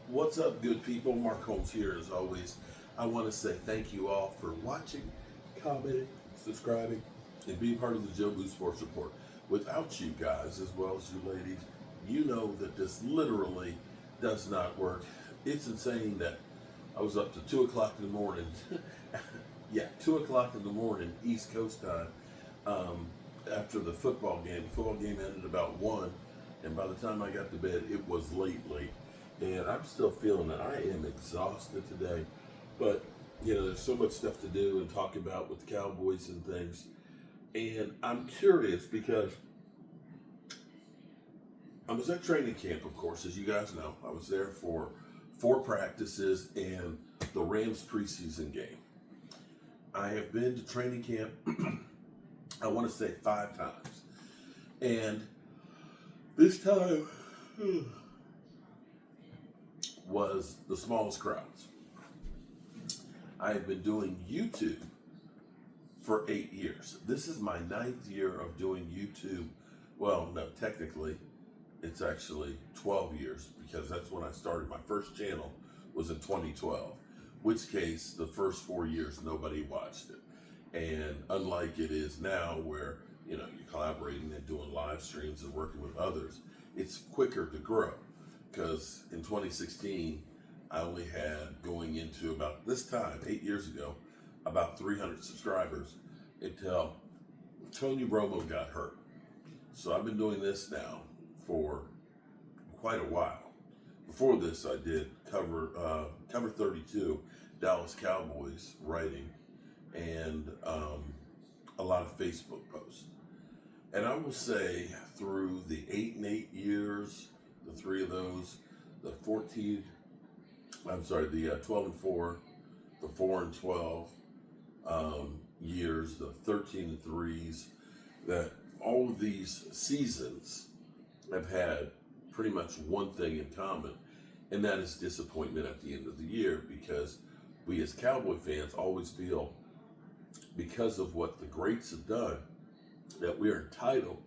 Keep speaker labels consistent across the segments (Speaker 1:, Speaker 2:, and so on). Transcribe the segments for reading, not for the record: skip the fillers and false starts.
Speaker 1: What's up, good people? Mark Holmes here as always. I want to say thank you all for watching, commenting, subscribing, and being part of the Joe Boo Sports Report. Without you guys, as well as you ladies, you know that this literally does not work. It's insane that I was up to 2 o'clock in the morning. Yeah, 2 o'clock in the morning, East Coast time, after the football game. The football game ended about 1, and by the time I got to bed, it was late. And I'm still feeling that I am exhausted today. But, there's so much stuff to do and talk about with the Cowboys and things. And I'm curious because I was at training camp, of course, as you guys know. I was there for 4 practices and the Rams preseason game. I have been to training camp, I want to say 5 times. And this time was the smallest crowds. I have been doing YouTube for 8 years. This is my 9th year of doing YouTube. Well, no, technically, it's actually 12 years because that's when I started. My first channel was in 2012, which case the first 4 years nobody watched it. And unlike it is now where, you're collaborating and doing live streams and working with others, it's quicker to grow. Because in 2016, I only had, going into about this time, 8 years ago, about 300 subscribers until Tony Romo got hurt. So I've been doing this now for quite a while. Before this, I did cover 32, Dallas Cowboys writing, and a lot of Facebook posts. And I will say through the 8 and 8 years, the 3 of those, the 12 and 4, the 4 and 12 years, the 13 and 3s, that all of these seasons have had pretty much one thing in common, and that is disappointment at the end of the year, because we as Cowboy fans always feel, because of what the greats have done, that we're entitled,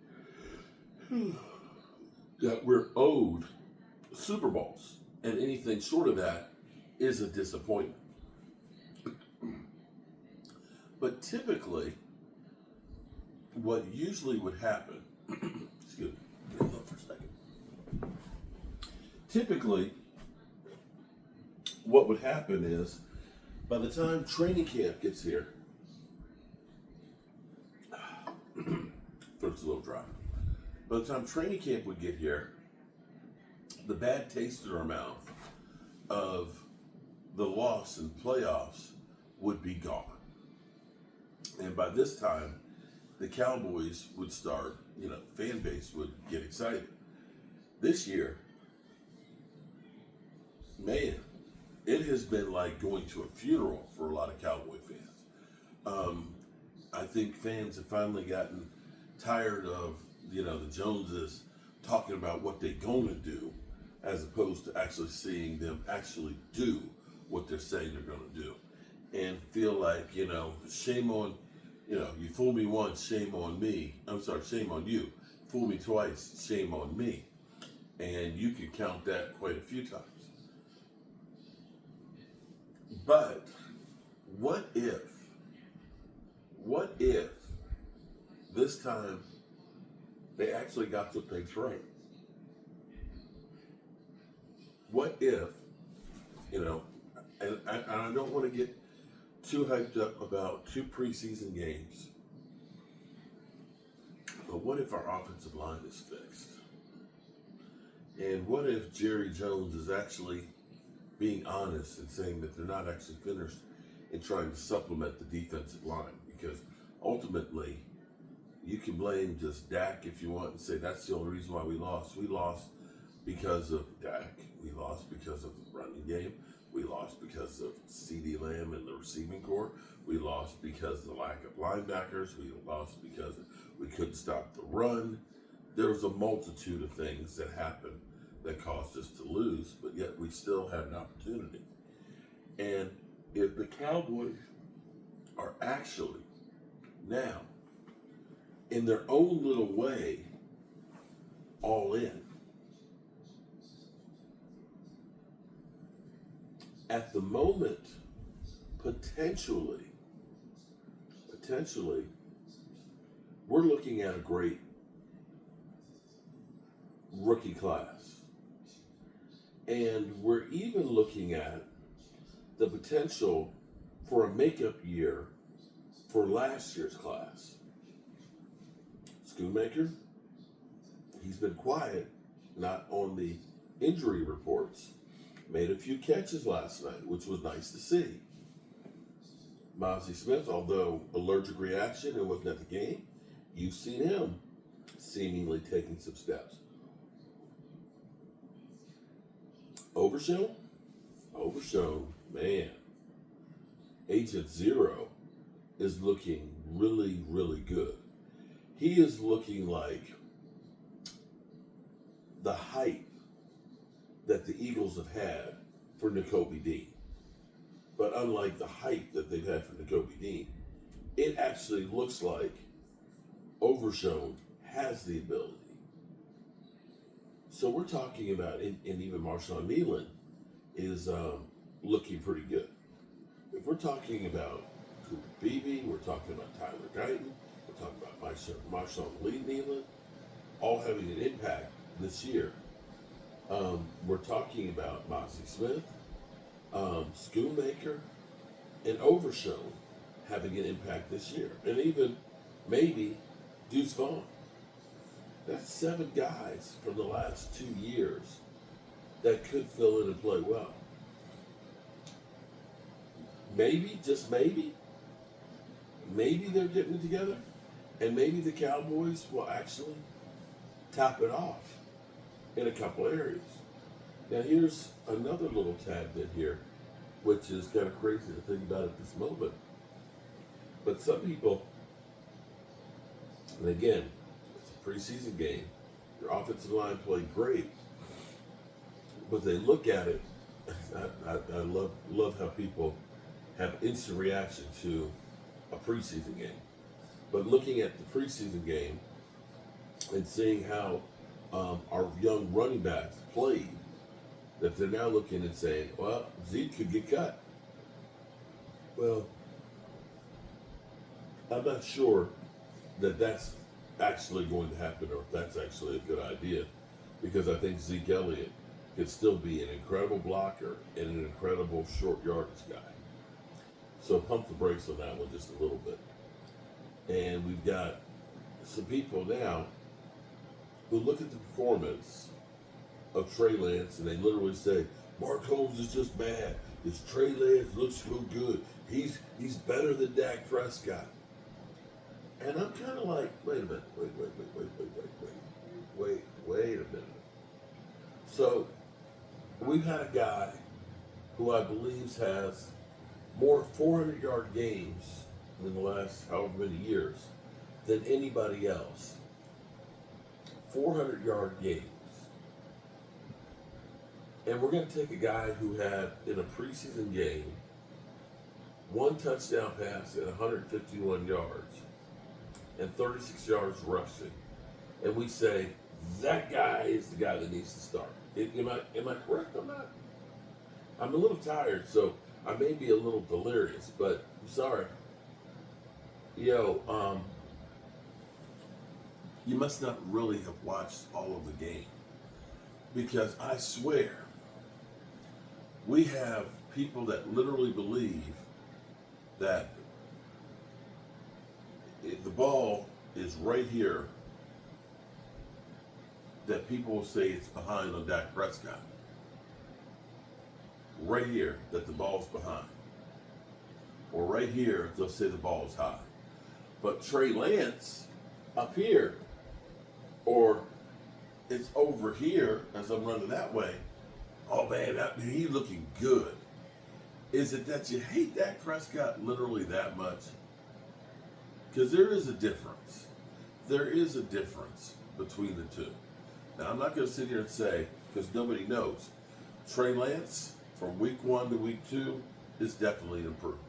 Speaker 1: that we're owed Super Bowls, and anything short of that is a disappointment. But typically, what usually would happen, excuse me, hold on for a second. Typically, what would happen is, by the time training camp gets here, throat's a little dry. By the time training camp would get here, the bad taste in our mouth of the loss in playoffs would be gone. And by this time, the Cowboys would start, fan base would get excited. This year, man, it has been like going to a funeral for a lot of Cowboy fans. I think fans have finally gotten tired of, the Joneses talking about what they're going to do, as opposed to actually seeing them actually do what they're saying they're going to do. And feel like, shame on, you fool me once, shame on me. I'm sorry, shame on you. Fool me twice, shame on me. And you can count that quite a few times. But what if this time they actually got some things right? What if, and I don't want to get too hyped up about 2 preseason games, but what if our offensive line is fixed? And what if Jerry Jones is actually being honest and saying that they're not actually finished in trying to supplement the defensive line? Because ultimately, you can blame just Dak if you want and say that's the only reason why we lost. We lost because of Dak. We lost because of the running game. We lost because of CeeDee Lamb and the receiving corps. We lost because of the lack of linebackers. We lost because we couldn't stop the run. There was a multitude of things that happened that caused us to lose, but yet we still had an opportunity. And if the Cowboys are actually now, in their own little way, all in. At the moment, potentially, we're looking at a great rookie class. And we're even looking at the potential for a makeup year for last year's class. Schoonmaker, he's been quiet, not on the injury reports. Made a few catches last night, which was nice to see. Mozzie Smith, although allergic reaction and wasn't at the game, you've seen him seemingly taking some steps. Overshown, man. Agent Zero is looking really, really good. He is looking like the hype that the Eagles have had for Nakobe Dean. But unlike the hype that they've had for Nakobe Dean, it actually looks like Overshown has the ability. So we're talking about, and even Marshawn Nealon is looking pretty good. If we're talking about Cooper Beebe, we're talking about Tyler Guyton, we're talking about Marshawn Lee Nealon, all having an impact this year. We're talking about Mozzie Smith, Schoonmaker, and Overshown having an impact this year. And even maybe Deuce Vaughn. That's 7 guys from the last 2 years that could fill in and play well. Maybe, just maybe they're getting it together, and maybe the Cowboys will actually top it off in a couple areas. Now here's another little tad bit here, which is kind of crazy to think about at this moment. But some people, and again, it's a preseason game, your offensive line played great, but they look at it, I love how people have instant reaction to a preseason game. But looking at the preseason game and seeing how our young running backs played, that they're now looking and saying, well, Zeke could get cut. Well, I'm not sure that that's actually going to happen or if that's actually a good idea, because I think Zeke Elliott could still be an incredible blocker and an incredible short yardage guy. So pump the brakes on that one just a little bit. And we've got some people now who look at the performance of Trey Lance and they literally say, Mark Holmes is just mad. This Trey Lance looks so good. He's better than Dak Prescott. And I'm kind of like, wait a minute, wait a minute. So we've had a guy who I believe has more 400-yard games in the last however many years than anybody else. 400-yard games. And we're going to take a guy who had, in a preseason game, 1 touchdown pass at 151 yards and 36 yards rushing. And we say, that guy is the guy that needs to start. Am I correct on that? I'm a little tired, so I may be a little delirious, but I'm sorry. You must not really have watched all of the game, because I swear we have people that literally believe that if the ball is right here, that people will say it's behind on Dak Prescott. Right here, that the ball's behind. Or right here, they'll say the ball's high. But Trey Lance, up here, or it's over here as I'm running that way, oh man, he's looking good. Is it that you hate Dak Prescott literally that much? Because there is a difference. There is a difference between the two. Now, I'm not going to sit here and say, because nobody knows, Trey Lance, from week 1 to week 2, is definitely an improvement.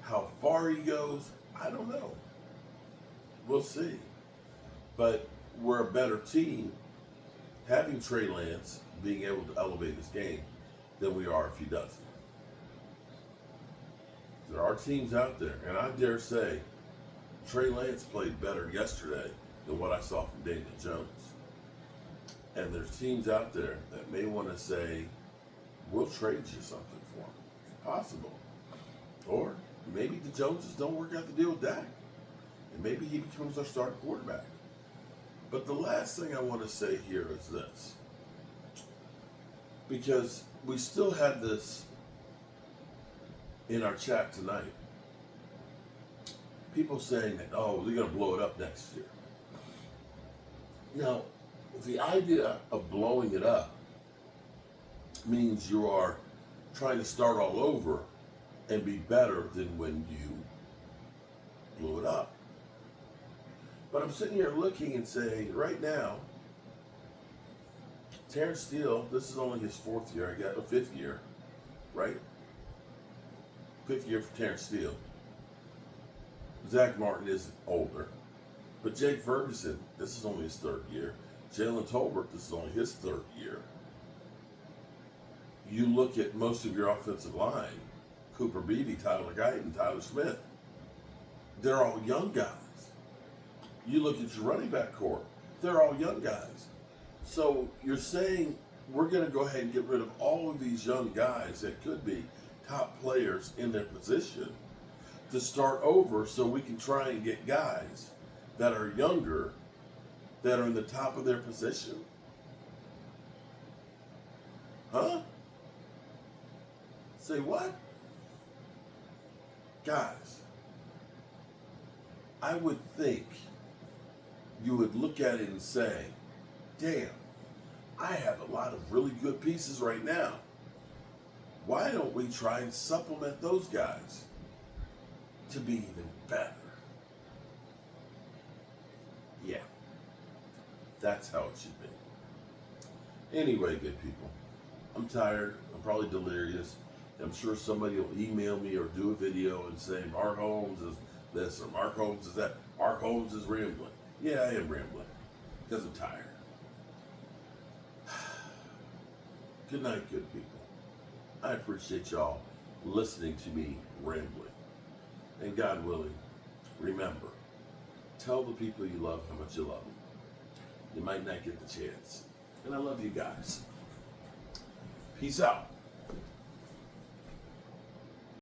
Speaker 1: How far he goes, I don't know. We'll see. But we're a better team having Trey Lance being able to elevate his game than we are if he doesn't. There are teams out there, and I dare say Trey Lance played better yesterday than what I saw from Daniel Jones. And there's teams out there that may want to say, we'll trade you something for him. It's possible. Or maybe the Joneses don't work out the deal with Dak. And maybe he becomes our starting quarterback. But the last thing I want to say here is this. Because we still had this in our chat tonight. People saying that, oh, they're going to blow it up next year. Now, the idea of blowing it up means you are trying to start all over and be better than when you blew it up. But I'm sitting here looking and saying, right now, Terrence Steele, this is only his fourth year. I got a fifth year, right? Fifth year for Terrence Steele. Zach Martin is older. But Jake Ferguson, this is only his third year. Jalen Tolbert, this is only his third year. You look at most of your offensive line, Cooper Beebe, Tyler Guyton, Tyler Smith. They're all young guys. You look at your running back core, they're all young guys. So you're saying we're going to go ahead and get rid of all of these young guys that could be top players in their position to start over so we can try and get guys that are younger that are in the top of their position? Huh? Say what? Guys, I would think you would look at it and say, damn, I have a lot of really good pieces right now. Why don't we try and supplement those guys to be even better? Yeah, that's how it should be. Anyway, good people, I'm tired. I'm probably delirious. I'm sure somebody will email me or do a video and say Mark Holmes is this or Mark Holmes is that. Mark Holmes is rambling. Yeah, I am rambling because I'm tired. Good night, good people. I appreciate y'all listening to me rambling. And God willing, remember, tell the people you love how much you love them. You might not get the chance. And I love you guys. Peace out.